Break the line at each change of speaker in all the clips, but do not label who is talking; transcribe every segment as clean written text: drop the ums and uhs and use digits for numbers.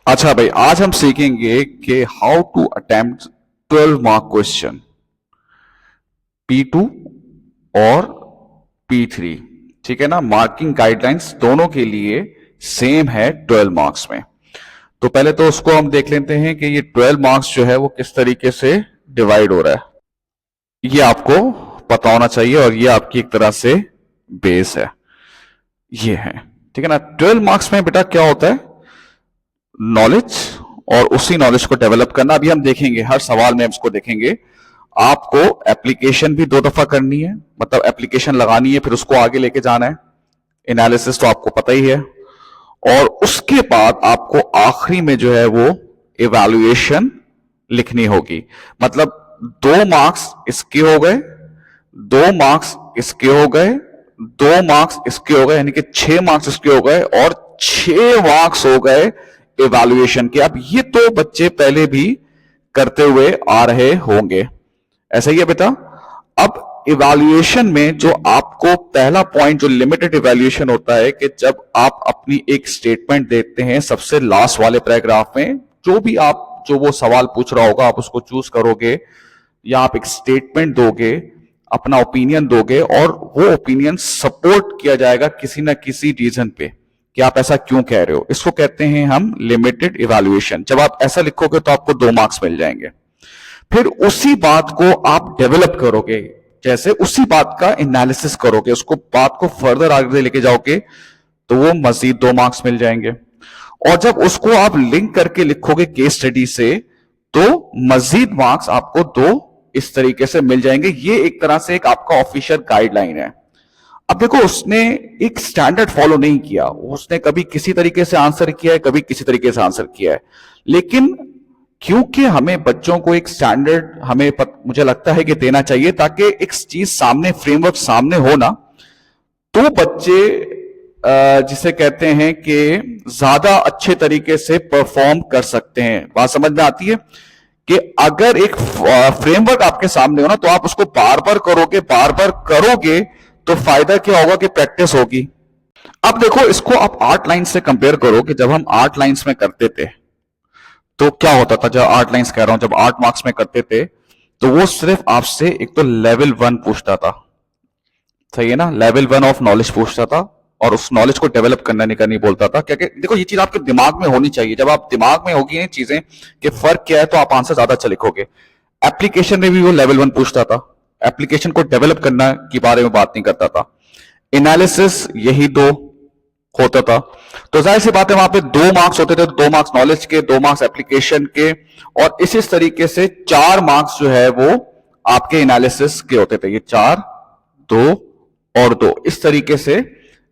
अच्छा भाई, आज हम सीखेंगे कि how to attempt 12 mark question P2 और P3। ठीक है ना। मार्किंग गाइडलाइंस दोनों के लिए सेम है 12 मार्क्स में। तो पहले तो उसको हम देख लेते हैं कि ये 12 मार्क्स जो है वो किस तरीके से डिवाइड हो रहा है। ये आपको पता होना चाहिए और ये आपकी एक तरह से बेस है। ये है, ठीक है ना। 12 मार्क्स में बेटा क्या होता है? नॉलेज, और उसी नॉलेज को डेवलप करना। अभी हम देखेंगे, हर सवाल में हम इसको देखेंगे। आपको एप्लीकेशन भी 2 दफा करनी है, मतलब एप्लीकेशन लगानी है, फिर उसको आगे लेके जाना है। एनालिसिस तो आपको पता ही है। और उसके बाद आपको आखिरी में जो है वो इवैल्यूएशन लिखनी होगी। मतलब 2 मार्क्स इसके हो गए, 2 मार्क्स इसके हो गए, 2 मार्क्स इसके हो गए, यानी कि 6 मार्क्स इसके हो गए और 6 मार्क्स हो गए इवैल्यूएशन के। अब ये तो बच्चे पहले भी करते हुए आ रहे होंगे, ऐसा ही है बेटा। अब इवैल्यूएशन में जो आपको पहला पॉइंट, जो लिमिटेड इवैल्यूएशन होता है, कि जब आप अपनी एक स्टेटमेंट देते हैं सबसे लास्ट वाले पैराग्राफ में, जो वो सवाल पूछ रहा होगा आप उसको चूज करोगे, या आप एक स्टेटमेंट दोगे, अपना ओपिनियन दोगे, और वो ओपिनियन सपोर्ट किया जाएगा किसी ना किसी रीजन पे कि आप ऐसा क्यों कह रहे हो। इसको कहते हैं हम लिमिटेड इवैल्यूएशन। जब आप ऐसा लिखोगे तो आपको 2 मार्क्स मिल जाएंगे। फिर उसी बात को आप डेवलप करोगे, जैसे उसी बात का एनालिसिस करोगे, उसको बात को फर्दर आगे लेके जाओगे, तो वो मजीद 2 मार्क्स मिल जाएंगे। और जब उसको आप लिंक करके लिखोगे केस स्टडी से, तो मजीद मार्क्स आपको 2 इस तरीके से मिल जाएंगे। ये एक तरह से एक आपका ऑफिशियल गाइडलाइन है। अब देखो, उसने एक स्टैंडर्ड फॉलो नहीं किया, उसने कभी किसी तरीके से आंसर किया है, कभी किसी तरीके से आंसर किया है। लेकिन क्योंकि हमें बच्चों को एक स्टैंडर्ड मुझे लगता है कि देना चाहिए, ताकि एक चीज सामने, फ्रेमवर्क सामने हो ना, तो बच्चे जिसे कहते हैं कि ज्यादा अच्छे तरीके से परफॉर्म कर सकते हैं। बात समझ में आती है कि अगर एक फ्रेमवर्क आपके सामने हो ना, तो आप उसको बार बार करोगे, बार बार करोगे, तो फायदा क्या होगा कि प्रैक्टिस होगी। अब देखो, इसको आप 8 लाइन्स से कंपेयर करो कि जब हम 8 लाइन्स में करते थे तो क्या होता था। जब 8 लाइन्स कह रहा हूं, जब 8 मार्क्स में करते थे, तो वो सिर्फ आपसे एक तो लेवल 1 पूछता था, सही है ना, लेवल 1 ऑफ नॉलेज पूछता था, और उस नॉलेज को डेवलप करने का नहीं बोलता था। क्योंकि देखो, ये चीज आपके दिमाग में होनी चाहिए। जब आप दिमाग में होगी ये चीजें कि फर्क क्या है, तो आप आंसर ज्यादा अच्छा लिखोगे। एप्लीकेशन में भी वो लेवल 1 पूछता था, एप्लीकेशन को डेवलप करना के बारे में बात नहीं करता था। एनालिसिस यही 2 होता था। तो जाहिर सी बात है, वहां पे 2 मार्क्स होते थे, तो 2 मार्क्स नॉलेज के, 2 मार्क्स एप्लीकेशन के, और इस तरीके से 4 मार्क्स जो है वो आपके एनालिसिस के होते थे। ये 4, 2 और 2, इस तरीके से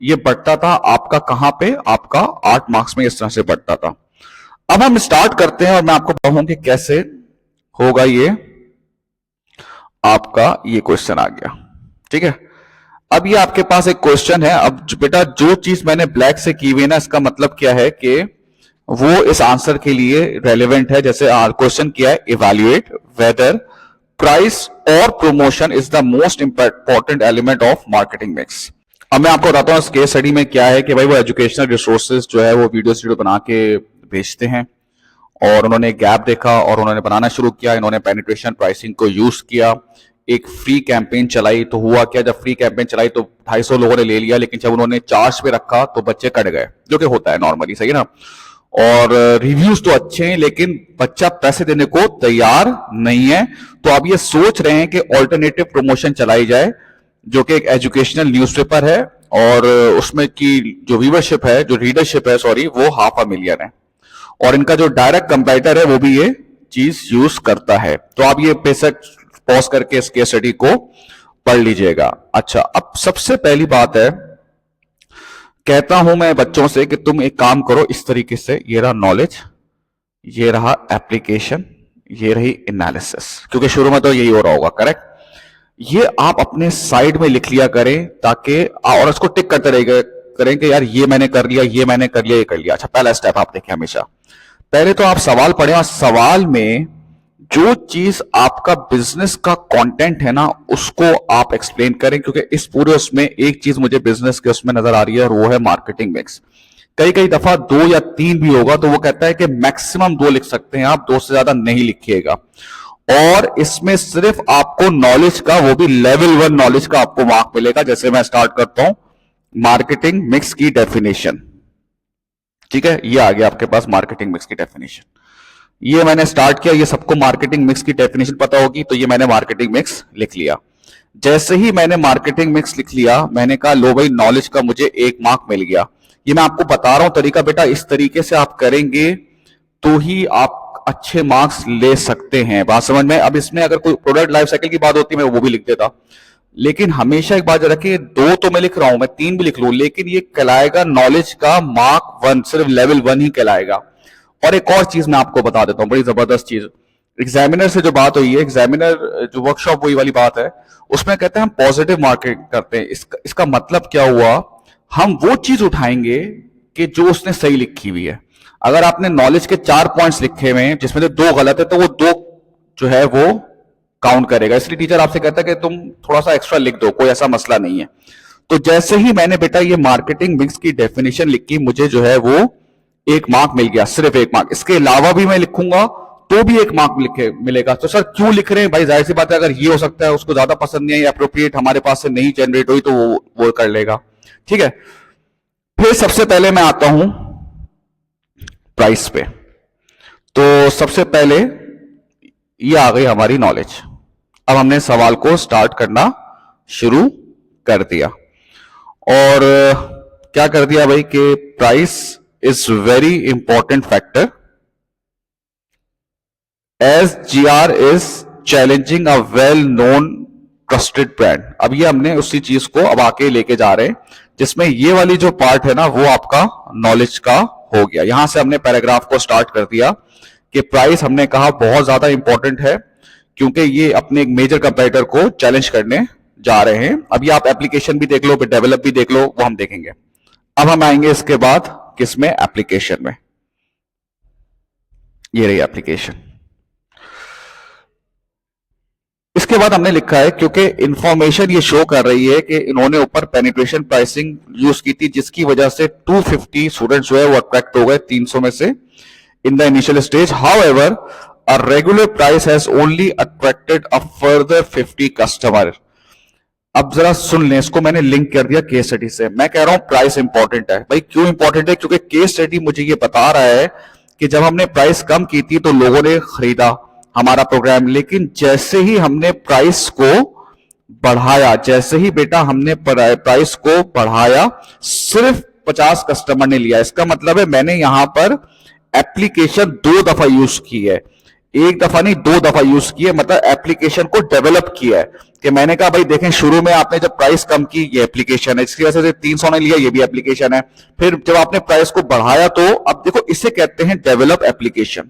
ये बढ़ता था आपका। कहां पे? आपका 8 मार्क्स में इस तरह से बढ़ता था। अब हम स्टार्ट करते हैं और मैं आपको बताऊंगा कि कैसे होगा ये आपका। ये क्वेश्चन आ गया, ठीक है। अब ये आपके पास एक क्वेश्चन है। अब बेटा, जो चीज मैंने ब्लैक से की हुई है ना, इसका मतलब क्या है कि वो इस आंसर के लिए रेलेवेंट है। जैसे क्वेश्चन किया है, इवैल्यूएट वेदर प्राइस और promotion is the most important element of marketing mix. अब मैं आपको बताता हूँ इस केस स्टडी में क्या है कि भाई, वो एजुकेशनल रिसोर्सेज जो है वो वीडियो बना के भेजते हैं, और उन्होंने गैप देखा और उन्होंने बनाना शुरू किया। इन्होंने पेनिट्रेशन प्राइसिंग को यूज किया, एक फ्री कैंपेन चलाई। तो हुआ क्या, जब फ्री कैंपेन चलाई तो 250 लोगों ने ले लिया, लेकिन जब उन्होंने चार्ज पे रखा तो बच्चे कट गए, जो कि होता है नॉर्मली, सही है ना। और रिव्यूज तो अच्छे हैं, लेकिन बच्चा पैसे देने को तैयार नहीं है। तो अब ये सोच रहे हैं कि ऑल्टरनेटिव प्रमोशन चलाई जाए, जो कि एक एजुकेशनल न्यूज़पेपर है, और उसमें की जो व्यूवरशिप है, जो रीडरशिप है, सॉरी, वो 500,000 है, और इनका जो डायरेक्ट कंपेटिटर है वो भी ये चीज यूज करता है। तो आप ये बेसिक पॉज करके इस केस स्टडी को पढ़ लीजिएगा। अच्छा, अब सबसे पहली बात है, कहता हूं मैं बच्चों से कि तुम एक काम करो इस तरीके से, ये रहा नॉलेज, ये रहा एप्लीकेशन, ये रही एनालिसिस, क्योंकि शुरू में तो यही हो रहा होगा, करेक्ट। ये आप अपने साइड में लिख लिया करें, ताकि और उसको टिक करते रहेगा करें कि यार ये मैंने कर लिया, ये मैंने कर लिया, ये कर लिया। अच्छा, पहला स्टेप आप देखें हमेशा, पहले तो आप सवाल पढ़ें, और सवाल में जो चीज आपका बिजनेस का कंटेंट है ना, उसको आप एक्सप्लेन करें। क्योंकि इस पूरे उसमें एक चीज मुझे बिजनेस के उसमें नजर आ रही है, और वो है मार्केटिंग मिक्स। कई कई दफा 2 या 3 भी होगा, तो वो कहता है कि मैक्सिमम 2 लिख सकते हैं आप, 2 से ज्यादा नहीं लिखिएगा। और इसमें सिर्फ आपको नॉलेज का, वो भी लेवल 1 नॉलेज का आपको मार्क मिलेगा। जैसे मैं स्टार्ट करता हूं, मार्केटिंग मिक्स की डेफिनेशन, ठीक है, ये आ गया आपके पास मार्केटिंग मिक्स की डेफिनेशन। ये मैंने स्टार्ट किया, ये सबको मार्केटिंग मिक्स की डेफिनेशन पता होगी, तो ये मैंने मार्केटिंग मिक्स लिख लिया। जैसे ही मैंने मार्केटिंग मिक्स लिख लिया, मैंने कहा लो भाई नॉलेज का मुझे 1 मार्क मिल गया। ये मैं आपको बता रहा हूं तरीका, बेटा इस तरीके से आप करेंगे तो ही आप अच्छे मार्क्स ले सकते हैं। बात समझ में? अब इसमें अगर कोई प्रोडक्ट लाइफ साइकिल की बात होती मैं वो भी लिख देता, लेकिन हमेशा एक बात रखिए, 2 तो मैं लिख रहा हूं, मैं 3 भी लिख लूं, लेकिन ये कहलाएगा नॉलेज का मार्क 1, सिर्फ लेवल 1 ही कहलाएगा। और एक और चीज मैं आपको बता देता हूं, बड़ी जबरदस्त चीज। एग्जामिनर से जो बात हुई है, एग्जामिनर जो वर्कशॉप हुई वाली बात है, उसमें कहते हैं हम पॉजिटिव मार्किंग करते हैं। इसका मतलब क्या हुआ, हम वो चीज उठाएंगे कि जो उसने सही लिखी हुई है। अगर आपने नॉलेज के 4 पॉइंट्स लिखे हुए हैं जिसमें से 2 गलत है, तो वो 2 जो है वो काउंट करेगा। इसलिए टीचर आपसे कहता है कि तुम थोड़ा सा एक्स्ट्रा लिख दो, कोई ऐसा मसला नहीं है। तो जैसे ही मैंने बेटा ये मार्केटिंग मिक्स की डेफिनेशन लिखी, मुझे जो है वो 1 मार्क मिल गया, सिर्फ 1 मार्क। इसके अलावा भी मैं लिखूंगा तो भी 1 मार्क मिलेगा। तो सर क्यों लिख रहे हैं भाई? जाहिर सी बात है, अगर ये हो सकता है उसको ज्यादा पसंद नहीं है, अप्रोप्रिएट हमारे पास से नहीं जनरेट हुई, तो वो कर लेगा, ठीक है। फिर सबसे पहले मैं आता हूं प्राइस पे। तो सबसे पहले ये आ गई हमारी नॉलेज। अब हमने सवाल को स्टार्ट करना शुरू कर दिया, और क्या कर दिया भाई कि price is very important factor as GR is challenging a well known trusted brand. अब ये हमने उसी चीज को अब आके लेके जा रहे हैं, जिसमें ये वाली जो पार्ट है ना, वो आपका नॉलेज का हो गया। यहां से हमने पैराग्राफ को स्टार्ट कर दिया कि प्राइस हमने कहा बहुत ज्यादा इंपॉर्टेंट है, क्योंकि ये अपने एक मेजर कंपैरेटर को चैलेंज करने जा रहे हैं। अब ये आप एप्लीकेशन भी देख लो, डेवलप भी देख लो, वो हम देखेंगे। अब हम आएंगे इसके बाद किसमें? एप्लीकेशन में। ये रही एप्लीकेशन। इसके बाद हमने लिखा है, क्योंकि इंफॉर्मेशन ये शो कर रही है कि इन्होंने ऊपर पेनिट्रेशन प्राइसिंग यूज की थी, जिसकी वजह से 250 स्टूडेंट्स जो है वो अट्रैक्ट हो गए 300 में से in the initial stage. However a regular price has only attracted a further 50 customer. अब जरा सुन लें, इसको मैंने लिंक कर दिया केस स्टडी से। मैं कह रहा हूं प्राइस इंपॉर्टेंट है भाई। क्यों इंपॉर्टेंट है? क्योंकि केस स्टडी मुझे ये बता रहा है कि जब हमने प्राइस कम की थी तो लोगों ने खरीदा हमारा प्रोग्राम, लेकिन जैसे ही हमने प्राइस को बढ़ाया, जैसे ही बेटा हमने प्राइस को बढ़ाया, सिर्फ 50 कस्टमर ने लिया। इसका मतलब है मैंने यहां पर एप्लीकेशन 2 दफा यूज की है, 1 दफा नहीं 2 दफा यूज की है। मतलब एप्लीकेशन को डेवलप किया है कि मैंने कहा भाई देखें, शुरू में आपने जब प्राइस कम की, ये एप्लीकेशन है, इसकी वजह से 300 ने लिया, ये भी एप्लीकेशन है। फिर जब आपने प्राइस को बढ़ाया, तो अब देखो इसे कहते हैं डेवलप एप्लीकेशन।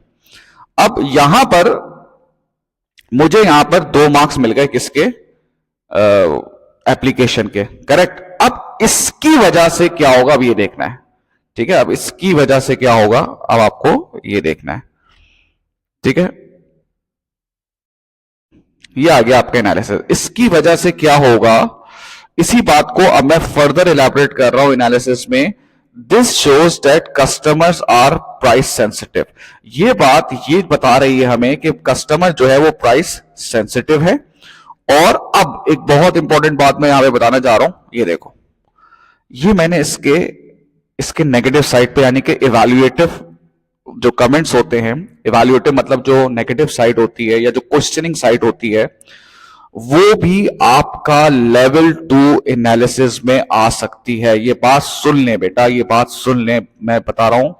अब यहां पर मुझे यहां पर 2 मार्क्स मिल गए, किसके? एप्लीकेशन के, करेक्ट। अब इसकी वजह से क्या होगा अब ये देखना है, ठीक है। अब इसकी वजह से क्या होगा अब आपको ये देखना है, ठीक है। ये आ गया आपका एनालिसिस। इसकी वजह से क्या होगा, इसी बात को अब मैं फर्दर इलैबोरेट कर रहा हूं एनालिसिस में। This shows that customers are price sensitive. ये बात ये बता रही है हमें कि कस्टमर जो है वो प्राइस सेंसिटिव है। और अब एक बहुत इंपॉर्टेंट बात मैं यहां पे बताना जा रहा हूं, ये देखो, ये मैंने इसके नेगेटिव साइड पे, यानी कि इवैल्यूएटिव जो कमेंट्स होते हैं, इवैल्यूएटिव मतलब जो नेगेटिव साइड होती है या जो क्वेश्चनिंग साइड होती है, वो भी आपका लेवल 2 एनालिसिस में आ सकती है। ये बात सुन लें बेटा, ये बात सुन लें, मैं बता रहा हूं,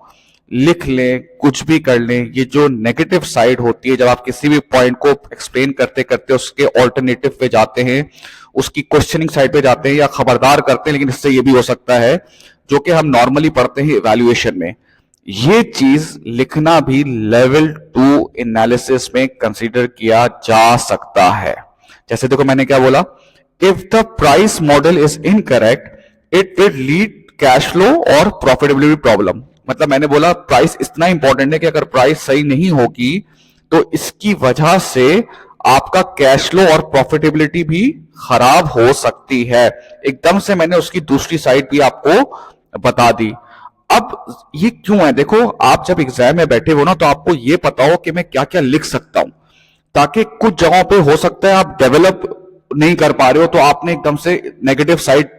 लिख लें, कुछ भी कर लें। ये जो नेगेटिव साइड होती है, जब आप किसी भी पॉइंट को एक्सप्लेन करते करते उसके ऑल्टरनेटिव पे जाते हैं, उसकी क्वेश्चनिंग साइड पे जाते हैं या खबरदार करते हैं, लेकिन इससे ये भी हो सकता है जो कि हम नॉर्मली पढ़ते हैं इवैल्यूएशन में, ये चीज लिखना भी लेवल 2 एनालिसिस में कंसीडर किया जा सकता है। जैसे देखो मैंने क्या बोला, if the price model is incorrect it will lead cash flow और प्रॉफिटेबिलिटी प्रॉब्लम। मतलब मैंने बोला प्राइस इतना इंपॉर्टेंट है कि अगर प्राइस सही नहीं होगी तो इसकी वजह से आपका कैश फ्लो और प्रॉफिटेबिलिटी भी खराब हो सकती है। एकदम से मैंने उसकी दूसरी साइड भी आपको बता दी। अब ये क्यों है, देखो आप जब एग्जाम में बैठे हो ना तो आपको ये पता हो कि मैं क्या क्या लिख सकता हूं, ताकि कुछ जगहों पे हो सकता है आप डेवलप नहीं कर पा रहे हो तो आपने एकदम से नेगेटिव साइड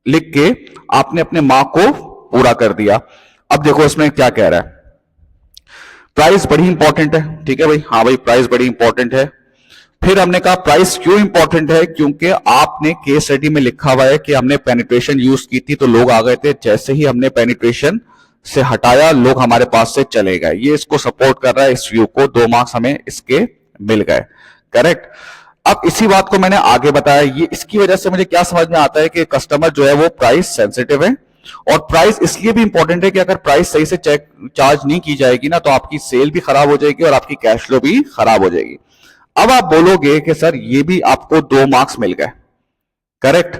लिख के आपने अपने मार्क को पूरा कर दिया। अब देखो इसमें क्या कह रहा है, प्राइस बड़ी इंपॉर्टेंट है, ठीक है भाई, हाँ भाई प्राइस बड़ी इंपॉर्टेंट है। फिर हमने कहा प्राइस क्यों इंपॉर्टेंट है, क्योंकि आपने केस स्टडी में लिखा हुआ है कि हमने पेनिट्रेशन यूज की थी तो लोग आ गए थे, जैसे ही हमने पेनिट्रेशन से हटाया लोग हमारे पास से चले गए। ये इसको सपोर्ट कर रहा है, इस व्यू को 2 मार्क्स हमें इसके मिल गए, करेक्ट। अब इसी बात को मैंने आगे बताया, ये इसकी वजह से मुझे क्या समझ में आता है कि कस्टमर जो है वो प्राइस सेंसिटिव है, और प्राइस इसलिए भी इंपॉर्टेंट है कि अगर प्राइस सही से चेक चार्ज नहीं की जाएगी ना तो आपकी सेल भी खराब हो जाएगी और आपकी कैश फ्लो भी खराब हो जाएगी। अब आप बोलोगे कि सर ये भी आपको 2 मार्क्स मिल गए, करेक्ट।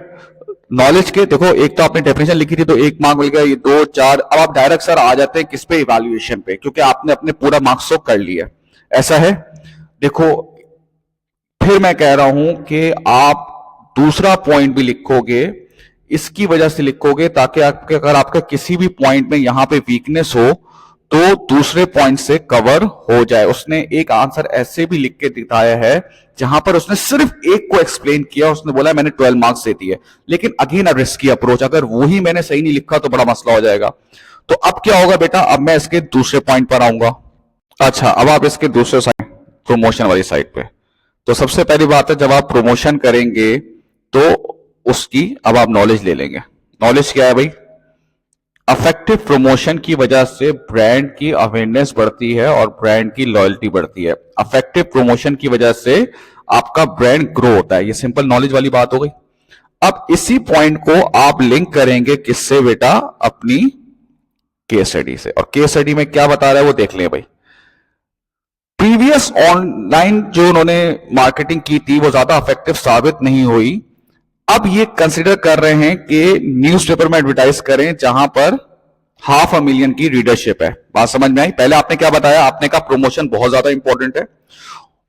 नॉलेज के देखो, एक तो आपने डेफिनेशन लिखी थी तो 1 मार्क मिल गया, ये 2 4। अब आप डायरेक्ट सर आ जाते हैं किस पे, इवैल्यूएशन पे, क्योंकि आपने अपने पूरा मार्क्स तो कर लिया, ऐसा है। देखो फिर मैं कह रहा हूं कि आप दूसरा पॉइंट भी लिखोगे, इसकी वजह से लिखोगे ताकि आपके अगर आपका किसी भी पॉइंट में यहां पे वीकनेस हो तो दूसरे पॉइंट से कवर हो जाए। उसने एक आंसर ऐसे भी लिख के दिखाया है जहां पर उसने सिर्फ एक को एक्सप्लेन किया, उसने बोला मैंने 12 मार्क्स दे दिए, लेकिन अगेन अब रिस्की अप्रोच, अगर वही मैंने सही नहीं लिखा तो बड़ा मसला हो जाएगा। तो अब क्या होगा बेटा, अब मैं इसके दूसरे पॉइंट पर आऊंगा। अच्छा, अब आप इसके दूसरे साइड, प्रमोशन वाली साइड पे, तो सबसे पहली बात है जब आप प्रमोशन करेंगे तो उसकी अब आप नॉलेज ले लेंगे। नॉलेज क्या है भाई, अफेक्टिव प्रमोशन की वजह से ब्रांड की अवेयरनेस बढ़ती है और ब्रांड की लॉयल्टी बढ़ती है। अफेक्टिव प्रमोशन की वजह से आपका ब्रांड ग्रो होता है, ये सिंपल नॉलेज वाली बात हो गई। अब इसी पॉइंट को आप लिंक करेंगे किससे बेटा, अपनी केस स्टडी से, और केस स्टडी में क्या बता रहा है वो देख लें भाई। प्रीवियस ऑनलाइन जो उन्होंने मार्केटिंग की थी वो ज्यादा इफेक्टिव साबित नहीं हुई। अब ये कंसिडर कर रहे हैं कि न्यूज़पेपर में एडवर्टाइज करें जहां पर 500,000 की रीडरशिप है। बात समझ में आई। पहले आपने क्या बताया, आपने कहा प्रमोशन बहुत ज्यादा इंपॉर्टेंट है,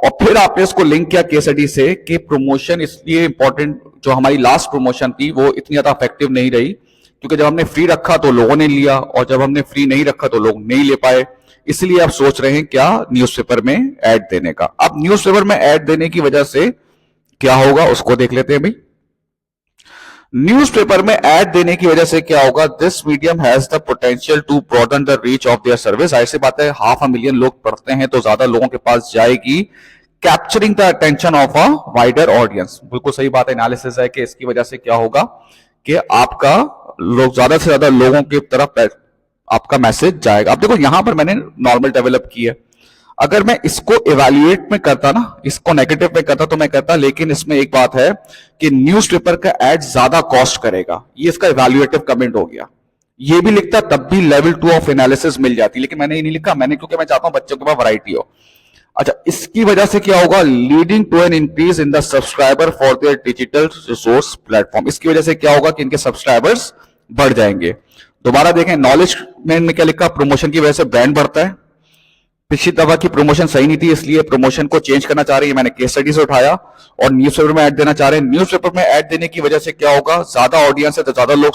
और फिर आपने इसको लिंक किया केस स्टडी से कि प्रमोशन इसलिए इंपॉर्टेंट, जो हमारी लास्ट प्रमोशन थी वो इतनी ज्यादा इफेक्टिव नहीं रही क्योंकि जब हमने फ्री रखा तो लोगों ने लिया और जब हमने फ्री नहीं रखा तो लोग नहीं ले पाए। इसलिए आप सोच रहे हैं क्या, न्यूज़पेपर में ऐड देने का। अब न्यूज़पेपर में ऐड देने की वजह से क्या होगा उसको देख लेते हैं भाई। न्यूज़पेपर में ऐड देने की वजह से क्या होगा, this medium has the potential to broaden the reach of their service. ऐसी बात है, 500,000 लोग पढ़ते हैं तो ज्यादा लोगों के पास जाएगी, capturing the attention of a wider audience. बिल्कुल सही बात है, एनालिसिस है कि इसकी वजह से क्या होगा कि आपका लोग ज्यादा से ज्यादा लोगों की तरफ आपका मैसेज जाएगा। अब देखो यहां पर मैंने नॉर्मल डेवलप की है, अगर मैं इसको इवैल्यूएट में करता ना, इसको नेगेटिव में करता तो मैं करता, लेकिन इसमें एक बात है कि न्यूज़पेपर का एड ज्यादा कॉस्ट करेगा, ये इसका इवैल्यूएटिव कमेंट हो गया। ये भी लिखता तब भी लेवल 2 ऑफ एनालिसिस मिल जाती, लेकिन मैंने ये नहीं लिखा, मैंने क्योंकि मैं चाहता हूं बच्चों के पास वैरायटी हो। अच्छा, इसकी वजह से क्या होगा, leading to an increase in the subscriber for their digital resource platform. इसकी वजह से क्या होगा कि इनके सब्सक्राइबर्स बढ़ जाएंगे। दोबारा देखें, नॉलेज में क्या लिखा, प्रमोशन की वजह से ब्रांड बढ़ता है। पिछली दफा की प्रमोशन सही नहीं थी इसलिए प्रमोशन को चेंज करना चाह रही है, मैंने केस स्टडी से उठाया और न्यूज़पेपर में ऐड देना चाह रहे हैं। न्यूज़पेपर में ऐड देने की वजह से क्या होगा, ज्यादा ऑडियंस है तो ज्यादा लोग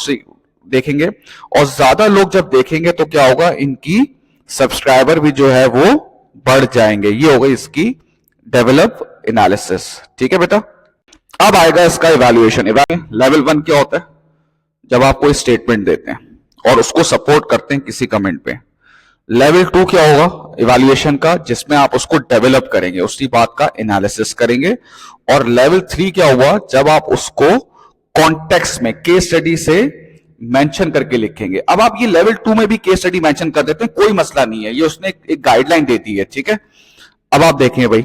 देखेंगे, और ज्यादा लोग जब देखेंगे तो क्या होगा, इनकी सब्सक्राइबर भी जो है वो बढ़ जाएंगे। ये हो गई इसकी डेवलप एनालिसिस, ठीक है बेटा। अब आएगा इसका इवैल्यूएशन। लेवल 1 क्या होता है, जब आप कोई स्टेटमेंट देते हैं और उसको सपोर्ट करते हैं किसी कमेंट पे। लेवल 2 क्या होगा इवैल्यूएशन का, जिसमें आप उसको डेवलप करेंगे, उसी बात का एनालिसिस करेंगे। और लेवल 3 क्या हुआ, जब आप उसको कॉन्टेक्स्ट में केस स्टडी से मेंशन करके लिखेंगे। अब आप ये लेवल 2 में भी केस स्टडी मेंशन कर देते हैं, कोई मसला नहीं है, ये उसने एक गाइडलाइन दे दी है, ठीक है। अब आप देखें भाई,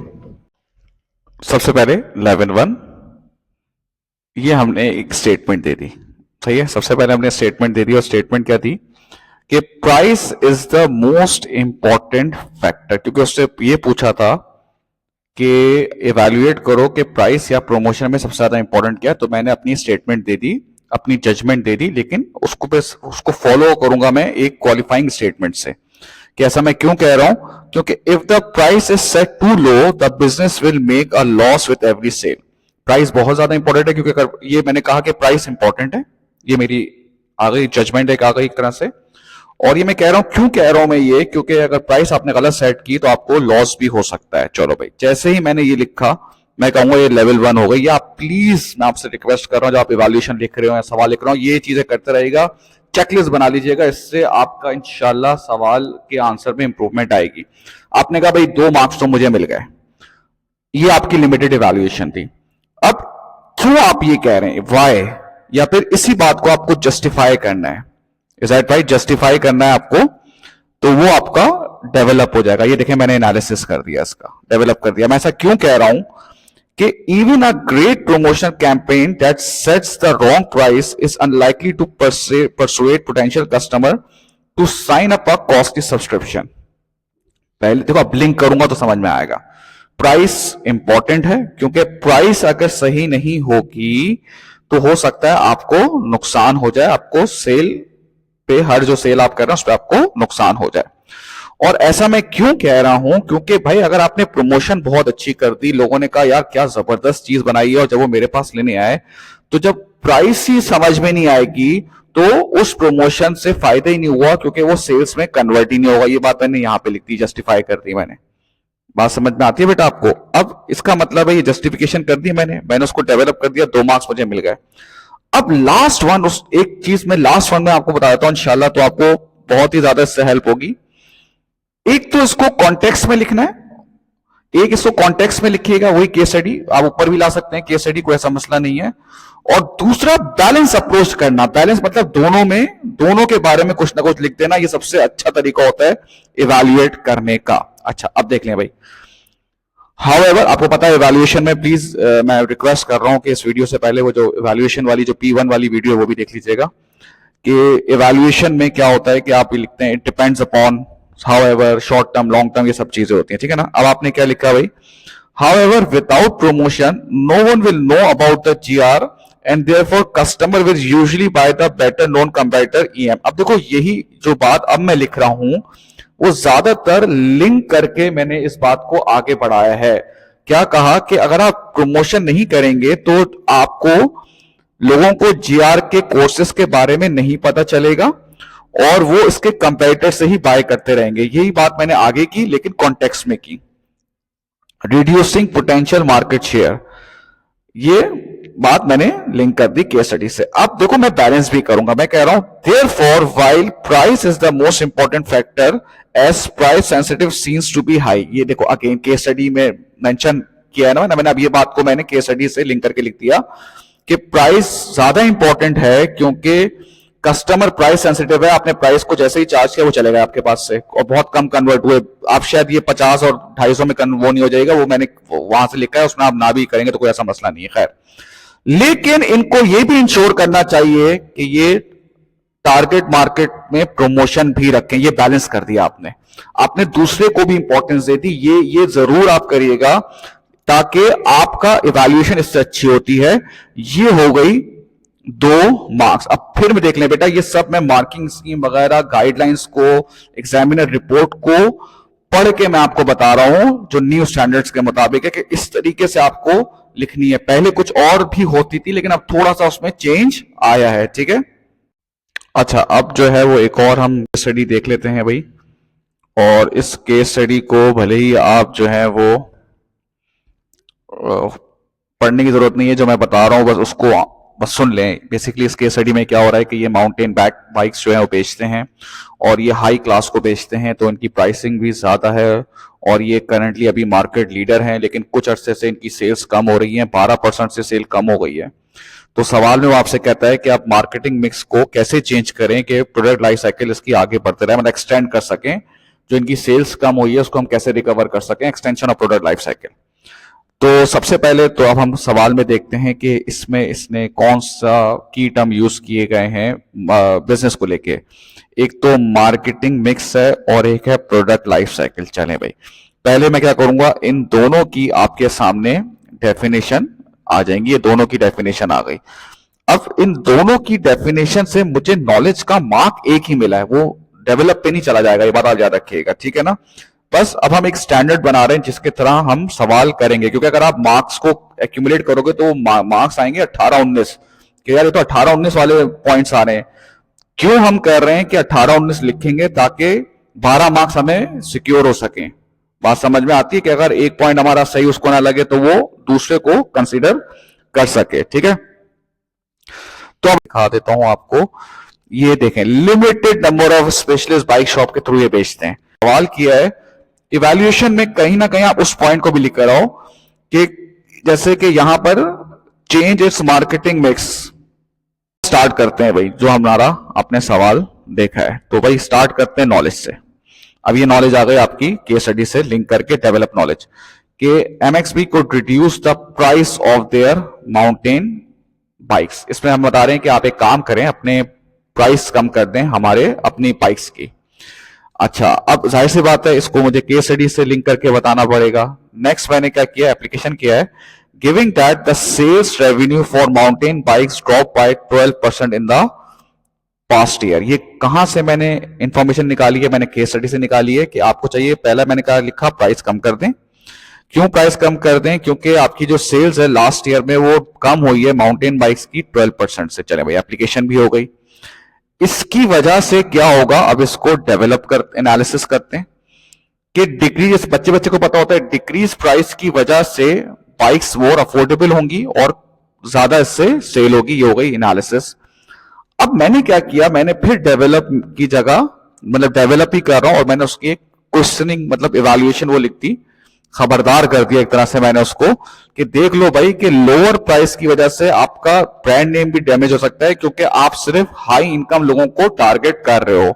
सबसे पहले लेवल 1 ये हमने एक स्टेटमेंट दे दी, सही है। सबसे पहले हमने स्टेटमेंट दे दी, और स्टेटमेंट क्या थी कि price is the most important factor, क्योंकि उससे ये पूछा था कि इवैल्यूएट करो कि प्राइस या प्रमोशन में सबसे ज्यादा इंपॉर्टेंट क्या है। तो मैंने अपनी स्टेटमेंट दे दी, अपनी जजमेंट दे दी, लेकिन उसको फॉलो करूंगा मैं एक क्वालिफाइंग स्टेटमेंट से। कि ऐसा मैं क्यों कह रहा हूं, क्योंकि if the price is set too low the business will make a loss with every sale. Price बहुत ज्यादा इंपॉर्टेंट है, क्योंकि अगर ये मैंने कहा कि प्राइस इंपॉर्टेंट है, ये मेरी आ गई जजमेंट एक आ गई एक तरह से। और ये मैं कह रहा हूं, क्यों कह रहा हूं मैं ये, क्योंकि अगर प्राइस आपने गलत सेट की तो आपको लॉस भी हो सकता है। चलो भाई, जैसे ही मैंने ये लिखा, मैं कहूंगा ये लेवल 1 हो गई। या आप प्लीज, मैं आपसे रिक्वेस्ट कर रहा हूं, जो आप इवैल्यूएशन लिख रहे हो या सवाल लिख रहे हो, ये चीजें करते रहिएगा, चेकलिस्ट बना लीजिएगा, इससे आपका इंशाल्लाह सवाल के आंसर में इंप्रूवमेंट आएगी। आपने कहा भाई 2 मार्क्स तो मुझे मिल गए, ये आपकी लिमिटेड इवैल्यूएशन थी। अब क्यों आप ये कह रहे हैं, वाई, या फिर इसी बात को आपको जस्टिफाई करना है, इज दैट राइट, जस्टिफाई करना है आपको, तो वो आपका डेवलप हो जाएगा। ये देखें, मैंने एनालिसिस कर दिया, इसका डेवलप कर दिया। मैं ऐसा क्यों कह रहा हूं कि even a great promotional campaign that sets the wrong price is unlikely to persuade potential customer to sign up a costly subscription. पहले देखो, अब लिंक करूंगा तो समझ में आएगा। प्राइस इंपॉर्टेंट है, क्योंकि प्राइस अगर सही नहीं होगी तो हो सकता है आपको नुकसान हो जाए, आपको सेल पे, हर जो सेल आप कर रहे हैं उस पर आपको नुकसान हो जाए। और ऐसा मैं क्यों कह रहा हूं, क्योंकि भाई अगर आपने प्रमोशन बहुत अच्छी कर दी, लोगों ने कहा यार क्या जबरदस्त चीज बनाई है, और जब वो मेरे पास लेने आए तो जब प्राइस ही समझ में नहीं आएगी तो उस प्रमोशन से फायदा ही नहीं हुआ, क्योंकि वो सेल्स में कन्वर्ट ही नहीं होगा। ये बात मैंने यहां पे लिख दी, जस्टिफाई कर दी मैंने। बात समझ में आती है बेटा आपको? अब इसका मतलब है ये जस्टिफिकेशन कर दी मैंने उसको डेवलप कर दिया, 2 मार्क्स मुझे मिल गए। अब लास्ट वन, उस एक चीज में लास्ट वन में आपको बता देता हूं इंशाल्लाह, तो आपको बहुत ही ज्यादा इससे हेल्प होगी। एक तो इसको कॉन्टेक्स्ट में लिखना है, एक इसको कॉन्टेक्स्ट में लिखिएगा, वही केस स्टडी, आप ऊपर भी ला सकते हैं केस स्टडी, कोई ऐसा मसला नहीं है। और दूसरा, बैलेंस अप्रोच करना। बैलेंस मतलब दोनों में, दोनों के बारे में कुछ ना कुछ लिख देना, ये सबसे अच्छा तरीका होता है इवैल्यूएट करने का। अच्छा, अब देख लें भाई, हाउएवर आपको पता है इवैल्यूएशन में, प्लीज मैं रिक्वेस्ट कर रहा हूं कि इस वीडियो से पहले वो जो इवैल्यूएशन वाली जो P1 वाली वीडियो है वो भी देख लीजिएगा, कि इवैल्यूएशन में क्या होता है कि आप लिखते हैं it depends upon, however, short term, long term, ये सब चीजें होती हैं, ठीक है ना। अब आपने क्या लिखा भाई, however without promotion no one will know about the GR and therefore customer will usually buy the better known competitor EM। अब देखो, यही जो बात अब मैं लिख रहा हूं वो ज्यादातर लिंक करके मैंने इस बात को आगे बढ़ाया है। क्या कहा कि अगर आप प्रमोशन नहीं करेंगे तो आपको, लोगों को GR के कोर्सेज के बारे में नहीं पता चलेगा और वो इसके कंपेटिटर से ही बाय करते रहेंगे। यही बात मैंने आगे की, लेकिन कॉन्टेक्स्ट में की। रिड्यूसिंग पोटेंशियल मार्केट शेयर, ये बात मैंने लिंक कर दी केस स्टडी से। अब देखो, मैं बैलेंस भी करूंगा, मैं कह रहा हूं therefore while price is the most important factor as price sensitive seems to be high. ये देखो अगेन केस स्टडी में मेंशन किया है ना मैंने, अब ये बात को मैंने केस स्टडी से लिंक करके लिख दिया कि प्राइस ज्यादा इंपॉर्टेंट है, क्योंकि कस्टमर प्राइस सेंसिटिव है। आपने प्राइस को जैसे ही चार्ज किया वो चलेगा आपके पास से, और बहुत कम कन्वर्ट हुए। आप शायद ये 50 और 250 में वो नहीं हो जाएगा, वो मैंने वहां से लिखा है, उसमें आप ना भी करेंगे तो कोई ऐसा मसला नहीं है। खैर, लेकिन इनको ये भी इंश्योर करना चाहिए कि ये टारगेट मार्केट में प्रमोशन भी रखें। ये बैलेंस कर दिया आपने, आपने दूसरे को भी इंपॉर्टेंस दे दी। ये जरूर आप करिएगा ताकि आपका इवैल्यूएशन इससे अच्छी होती है। ये हो गई 2 मार्क्स। अब फिर में देख लें बेटा, ये सब मैं मार्किंग स्कीम वगैरह, गाइडलाइंस को, एग्जामिनर रिपोर्ट को पढ़ के मैं आपको बता रहा हूं, जो न्यू स्टैंडर्ड्स के मुताबिक है, कि इस तरीके से आपको लिखनी है। पहले कुछ और भी होती थी, लेकिन अब थोड़ा सा उसमें चेंज आया है, ठीक है। अच्छा, अब जो है वो एक और हम स्टडी देख लेते हैं भाई, और इस केस स्टडी को भले ही आप जो है वो पढ़ने की जरूरत नहीं है, जो मैं बता रहा हूं बस उसको बस सुन लें। बेसिकली इस केस स्टडी में क्या हो रहा है कि ये माउंटेन बाइक्स जो है वो बेचते हैं, और ये हाई क्लास को बेचते हैं, तो इनकी प्राइसिंग भी ज्यादा है, और ये करंटली अभी मार्केट लीडर हैं, लेकिन कुछ अरसे से इनकी सेल्स कम हो रही हैं, 12% से सेल कम हो गई है। तो सवाल में वो आपसे कहता है कि आप मार्केटिंग मिक्स को कैसे चेंज करें कि प्रोडक्ट लाइफ साइकिल इसकी आगे बढ़ते रहे, मतलब एक्सटेंड कर सकें, जो इनकी सेल्स कम हुई है उसको हम कैसे रिकवर कर सकें, extension of product life cycle. तो सबसे पहले तो अब हम सवाल में देखते हैं कि इसमें इसने कौन सा की टर्म यूज किए गए हैं बिजनेस को लेके। एक तो मार्केटिंग मिक्स है और एक है प्रोडक्ट लाइफ साइकिल। चलें भाई, पहले मैं क्या करूंगा, इन दोनों की आपके सामने डेफिनेशन आ जाएंगी। ये दोनों की डेफिनेशन आ गई। अब इन दोनों की डेफिनेशन से मुझे नॉलेज का मार्क एक ही मिला है, वो डेवलप पे नहीं चला जाएगा, ये बात आप याद रखिएगा, ठीक है ना। बस अब हम एक स्टैंडर्ड बना रहे हैं जिसके तरह हम सवाल करेंगे, क्योंकि अगर आप मार्क्स को एक्यूमुलेट करोगे तो मार्क्स आएंगे 18-19 कि यार ये तो 18-19 वाले पॉइंट्स आ रहे हैं। क्यों हम कर रहे हैं कि 18-19 लिखेंगे ताकि 12 मार्क्स हमें सिक्योर हो सके। बात समझ में आती है कि अगर एक पॉइंट हमारा सही उसको ना लगे तो वो दूसरे को कंसीडर कर सके। ठीक है, तो अब दिखा देता हूं आपको। ये देखें, limited number of specialist bike shop के थ्रू ये बेचते हैं। सवाल किया है इवैल्यूएशन में, कहीं ना कहीं आप उस पॉइंट को भी लिख कर आओ कि जैसे कि यहां पर change it's marketing mix. Start करते हैं भाई, जो हमारा आपने सवाल देखा है, तो भाई स्टार्ट करते हैं नॉलेज से। अब ये नॉलेज आ गई आपकी केस स्टडी से लिंक करके, डेवलप नॉलेज कि एमएक्सबी could reduce the price of their mountain bikes। इसमें हम बता रहे हैं कि आप एक काम करें, अपने प्राइस कम कर दें हमारे अपनी बाइक्स की। अच्छा, अब जाहिर सी बात है इसको मुझे केस स्टडी से लिंक करके बताना पड़ेगा। नेक्स्ट मैंने क्या किया, एप्लीकेशन किया है, giving that the sales revenue for mountain bikes drop by 12% in the past year. ये कहां से मैंने इंफॉर्मेशन निकाली है, मैंने केस स्टडी से निकाली है कि आपको चाहिए, पहला मैंने कहा लिखा प्राइस कम कर दें। क्यों प्राइस कम कर दें, क्योंकि आपकी जो सेल्स है लास्ट ईयर में वो कम हुई है माउंटेन बाइक्स की 12% से। चले भाई, एप्लीकेशन भी हो गई। इसकी वजह से क्या होगा, अब इसको डेवलप कर एनालिसिस करते हैं कि डिक्रीज, बच्चे बच्चे को पता होता है डिक्रीज प्राइस की वजह से बाइक्स मोर अफोर्डेबल होंगी और ज्यादा इससे सेल होगी। ये हो गई एनालिसिस। अब मैंने क्या किया, मैंने फिर डेवलप की जगह, मतलब डेवलप ही कर रहा हूं, और मैंने उसकी एक क्वेश्चनिंग मतलब इवैल्यूएशन वो लिखती, खबरदार कर दिया एक तरह से मैंने उसको कि देख लो भाई कि लोअर प्राइस की वजह से आपका ब्रांड नेम भी डैमेज हो सकता है, क्योंकि आप सिर्फ हाई इनकम लोगों को टारगेट कर रहे हो।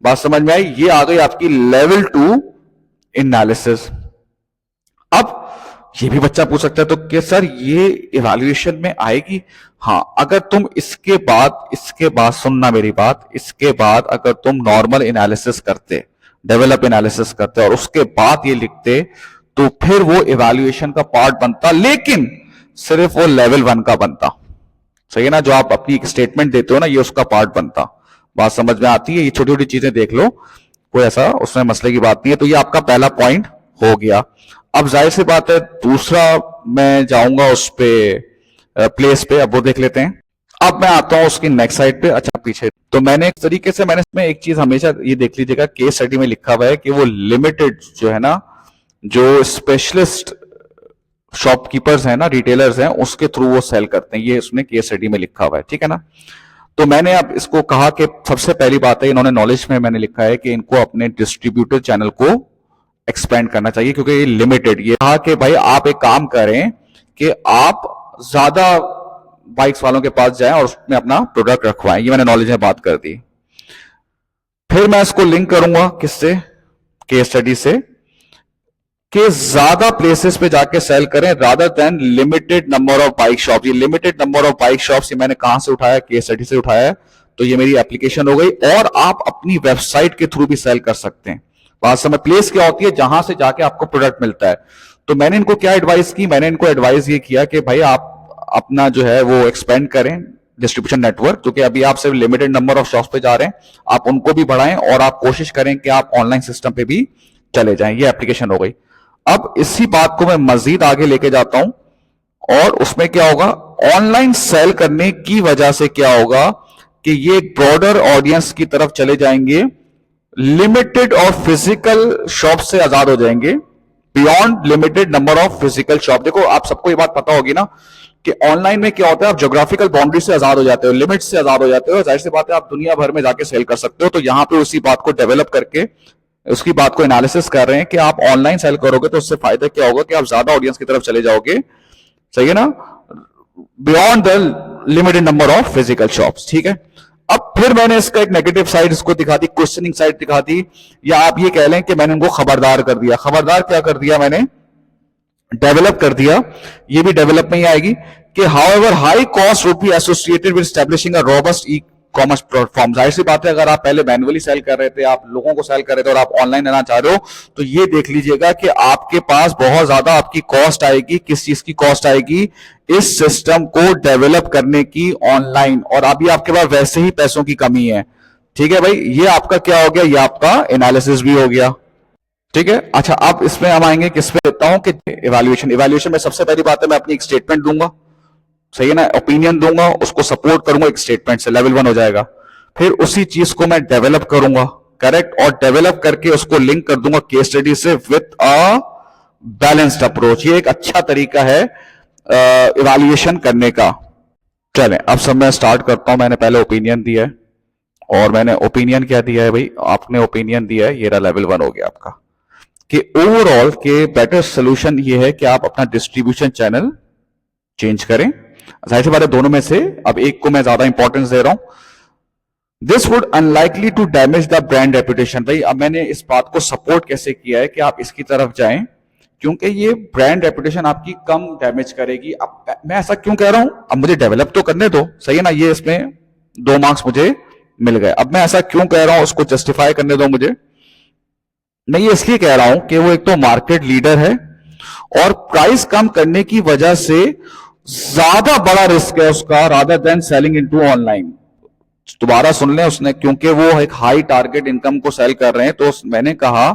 बात समझ में आई? ये आ गई आपकी लेवल 2 एनालिसिस। अब ये भी बच्चा पूछ सकता है तो कि सर ये इवैल्यूएशन में आएगी? हाँ, अगर तुम इसके बाद सुनना मेरी बात, इसके बाद अगर तुम नॉर्मल एनालिसिस करते, डेवलप एनालिसिस करते और उसके बाद ये लिखते, तो फिर वो इवैल्यूएशन का पार्ट बनता, लेकिन सिर्फ वो लेवल 1 का बनता। सही है ना? जो आप अपनी स्टेटमेंट देते हो ना, ये उसका पार्ट बनता। बात समझ में आती है? ये छोटी छोटी चीजें देख लो, कोई ऐसा उसमें मसले की बात नहीं है। तो ये आपका पहला पॉइंट हो गया। अब जाहिर सी बात है दूसरा मैं जाऊंगा उस पे प्लेस पे, अब वो देख लेते हैं। अब मैं आता हूं उसकी नेक्स्ट साइड पे। अच्छा, पीछे तो मैंने एक तरीके से, मैंने इसमें एक चीज हमेशा ये देख लीजिएगा, केस स्टडी में लिखा हुआ है कि वो लिमिटेड जो है ना, जो स्पेशलिस्ट शॉपकीपर्स हैं ना, रिटेलर्स हैं, उसके थ्रू वो सेल करते हैं। ये उसने केस स्टडी में लिखा हुआ है, ठीक है ना। तो मैंने अब इसको कहा कि सबसे पहली बात है, इन्होंने नॉलेज में मैंने लिखा है कि इनको अपने डिस्ट्रीब्यूटर चैनल को एक्सपेंड करना चाहिए, क्योंकि ये लिमिटेड। ये कहा कि भाई आप एक काम करें कि आप ज्यादा बाइक्स वालों के पास जाएं और उसमें अपना प्रोडक्ट रखवाएं। ये मैंने नॉलेज में बात कर दी। फिर मैं इसको लिंक करूंगा किससे, केस स्टडी से, कि ज्यादा प्लेसेस पे जाके सेल करें rather than limited number of bike shop. ये limited number of bike shops ये मैंने कहां से उठाया, केस स्टडी से उठाया है। तो ये मेरी एप्लीकेशन हो गई, और आप अपनी वेबसाइट के थ्रू भी सेल कर सकते हैं। बात समझ, प्लेस क्या होती है, जहां से जाके आपको प्रोडक्ट मिलता है। तो मैंने इनको क्या एडवाइस की, मैंने इनको एडवाइस ये किया कि भाई आप अपना जो है वो एक्सपेंड करें डिस्ट्रीब्यूशन नेटवर्क, क्योंकि अभी आप सिर्फ लिमिटेड नंबर ऑफ शॉप्स पे जा रहे हैं, आप उनको भी बढ़ाएं और आप कोशिश करें कि आप ऑनलाइन सिस्टम पे भी चले जाएं। ये एप्लीकेशन हो गई। अब इसी बात को मैं मजीद आगे लेके जाता हूं, और उसमें क्या होगा, ऑनलाइन सेल करने की वजह से क्या होगा कि ये एक ब्रॉडर ऑडियंस की तरफ चले जाएंगे, लिमिटेड और फिजिकल शॉप से आजाद हो जाएंगे, beyond limited number of physical shop. देखो आप सबको ये बात पता होगी ना कि ऑनलाइन में क्या होता है, आप ज्योग्राफिकल बाउंड्री से आजाद हो जाते हो, लिमिट से आजाद हो जाते हो। जाहिर सी बात है आप दुनिया भर में जाके सेल कर सकते हो। तो यहां पे उसी बात को डेवलप करके, उसकी बात को एनालिसिस कर रहे हैं कि आप ऑनलाइन सेल करोगे तो उससे फायदा क्या होगा कि आप ज्यादा ऑडियंस की तरफ चले जाओगे। सही है ना? Beyond the limited number of physical shops, ठीक है। अब फिर मैंने इसका एक नेगेटिव साइड इसको दिखा दी, क्वेश्चनिंग साइड दिखा दी, या आप ये कह लें कि मैंने उनको खबरदार कर दिया। खबरदार क्या कर दिया मैंने, डेवलप कर दिया। ये भी डेवलप में ही आएगी कि however high cost would be associated with establishing a robust e commerce platform. जाहिर सी बात है अगर आप पहले मैनुअली सेल कर रहे थे, आप लोगों को सेल कर रहे थे और आप ऑनलाइन लेना चाह रहे हो, तो ये देख लीजिएगा कि आपके पास बहुत ज्यादा आपकी कॉस्ट आएगी। किस चीज की कॉस्ट आएगी? इस सिस्टम को डेवलप करने की ऑनलाइन, और अभी आपके पास वैसे ही पैसों की कमी है। ठीक है भाई, ये आपका क्या हो गया, ये आपका एनालिसिस भी हो गया। ठीक है। अच्छा, अब इसमें हम आएंगे किस पे देता हूं कि इवैल्यूएशन। इवैल्यूएशन में सबसे पहली बात है मैं अपनी एक स्टेटमेंट दूंगा, सही है ना, ओपिनियन दूंगा, उसको सपोर्ट करूंगा एक स्टेटमेंट से, लेवल 1 हो जाएगा। फिर उसी चीज को मैं डेवलप करूंगा, करेक्ट, और डेवलप करके उसको लिंक कर दूंगा केस स्टडी से विथ अ बैलेंस्ड अप्रोच। ये एक अच्छा तरीका है इवैल्यूएशन करने का। चलें अब सब मैं स्टार्ट करता हूं। मैंने पहले ओपिनियन दिया है, और मैंने ओपिनियन क्या दिया है भाई, आपने ओपिनियन दिया है, ये रहा लेवल 1 हो गया आपका, कि ओवरऑल के बेटर सोल्यूशन ये है कि आप अपना डिस्ट्रीब्यूशन चैनल चेंज करें। जाहिर सी बात है दोनों में से अब एक को मैं ज्यादा इंपॉर्टेंस दे रहा हूं। This would unlikely to damage the brand reputation. भाई अब मैंने इस बात को सपोर्ट कैसे किया है कि आप इसकी तरफ जाएं, क्योंकि ये ब्रांड रेपुटेशन आपकी कम डैमेज करेगी। अब मैं ऐसा क्यों कह रहा हूं, अब मुझे डेवलप तो करने दो, सही है ना, ये इसमें 2 मार्क्स मुझे मिल गए। अब मैं ऐसा क्यों कह रहा हूं, उसको जस्टिफाई करने दो मुझे। मैं ये इसलिए कह रहा हूं कि वो एक तो मार्केट लीडर है, और प्राइस कम करने की वजह से ज्यादा बड़ा रिस्क है उसका, rather than selling into online. दोबारा सुन लें, उसने क्योंकि वो एक हाई टारगेट इनकम को सेल कर रहे हैं, तो मैंने कहा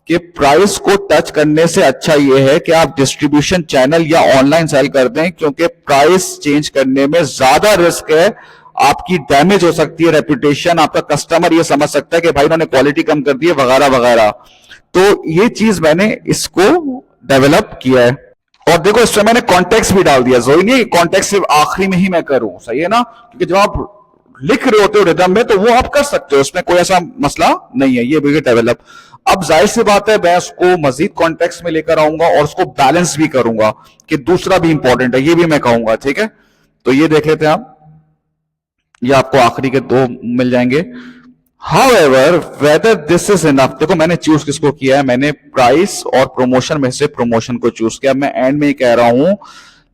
कि प्राइस को टच करने से अच्छा यह है कि आप डिस्ट्रीब्यूशन चैनल या ऑनलाइन सेल कर दें, क्योंकि प्राइस चेंज करने में ज्यादा रिस्क है, आपकी डैमेज हो सकती है रेपुटेशन, आपका कस्टमर ये समझ सकता है कि भाई उन्होंने क्वालिटी कम कर दी है वगैरह वगैरह। तो ये चीज मैंने इसको डेवलप किया है। और देखो इसमें मैंने कॉन्टेक्स्ट भी डाल दिया, जरूरी नहीं कॉन्टेक्स्ट सिर्फ आखिरी में ही मैं करूं, सही है ना, क्योंकि जब आप लिख रहे होते हो रिदम में तो वो आप कर सकते हो, उसमें कोई ऐसा मसला नहीं है। ये भी डेवलप, अब जाहिर सी बात है मैं उसको मजीद कॉन्टेक्स्ट में लेकर आऊंगा और उसको बैलेंस भी करूंगा कि दूसरा भी इंपॉर्टेंट है, ये भी मैं कहूंगा, ठीक है। तो ये देख लेते हैं आप, ये आपको आखिरी के 2 मिल जाएंगे। However, whether this is enough, देखो मैंने चूज किसको किया है, मैंने प्राइस और प्रमोशन में से प्रमोशन को चूज किया। मैं एंड में ही कह रहा हूं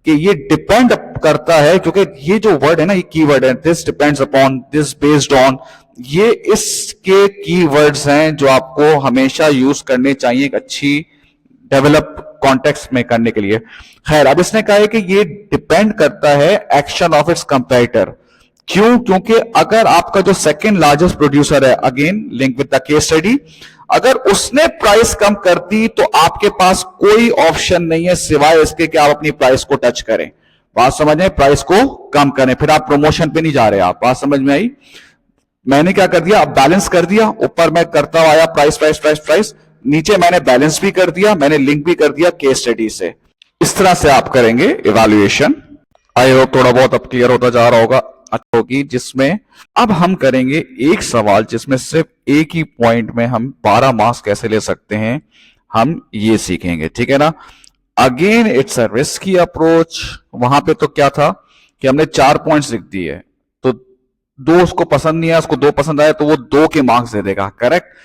कि ये डिपेंड करता है, क्योंकि ये जो वर्ड है ना, ये कीवर्ड है, this depends upon, this based on, ये इसके कीवर्ड्स हैं जो आपको हमेशा यूज करने चाहिए एक अच्छी डेवलप कॉन्टेक्स्ट में करने के लिए। खैर, अब इसने कहा है कि ये डिपेंड करता है एक्शन ऑफ इट्स कंपेटिटर। क्यों? क्योंकि अगर आपका जो सेकंड लार्जेस्ट प्रोड्यूसर है, again link with the case study, अगर उसने प्राइस कम कर दी तो आपके पास कोई ऑप्शन नहीं है सिवाय इसके कि आप अपनी प्राइस को टच करें। बात समझ में? प्राइस को कम करें, फिर आप प्रमोशन पे नहीं जा रहे। आप बात समझ में आई? मैंने क्या कर दिया, अब बैलेंस कर दिया, ऊपर मैं करता आया प्राइस प्राइस प्राइस प्राइस, नीचे मैंने बैलेंस भी कर दिया, मैंने लिंक भी कर दिया केस स्टडी से। इस तरह से आप करेंगे इवैल्यूएशन। आई होप थोड़ा बहुत अब क्लियर होता जा रहा होगा, अच्छा होगी। जिसमें अब हम करेंगे एक सवाल जिसमें सिर्फ एक ही पॉइंट में हम 12 मार्क्स कैसे ले सकते हैं, हम ये सीखेंगे, ठीक है ना। Again it's a risky approach. वहां पे तो क्या था कि हमने 4 पॉइंट्स लिख दिए, तो 2 उसको पसंद नहीं आया, उसको 2 पसंद आया, तो वो 2 के मार्क्स दे देगा, करेक्ट।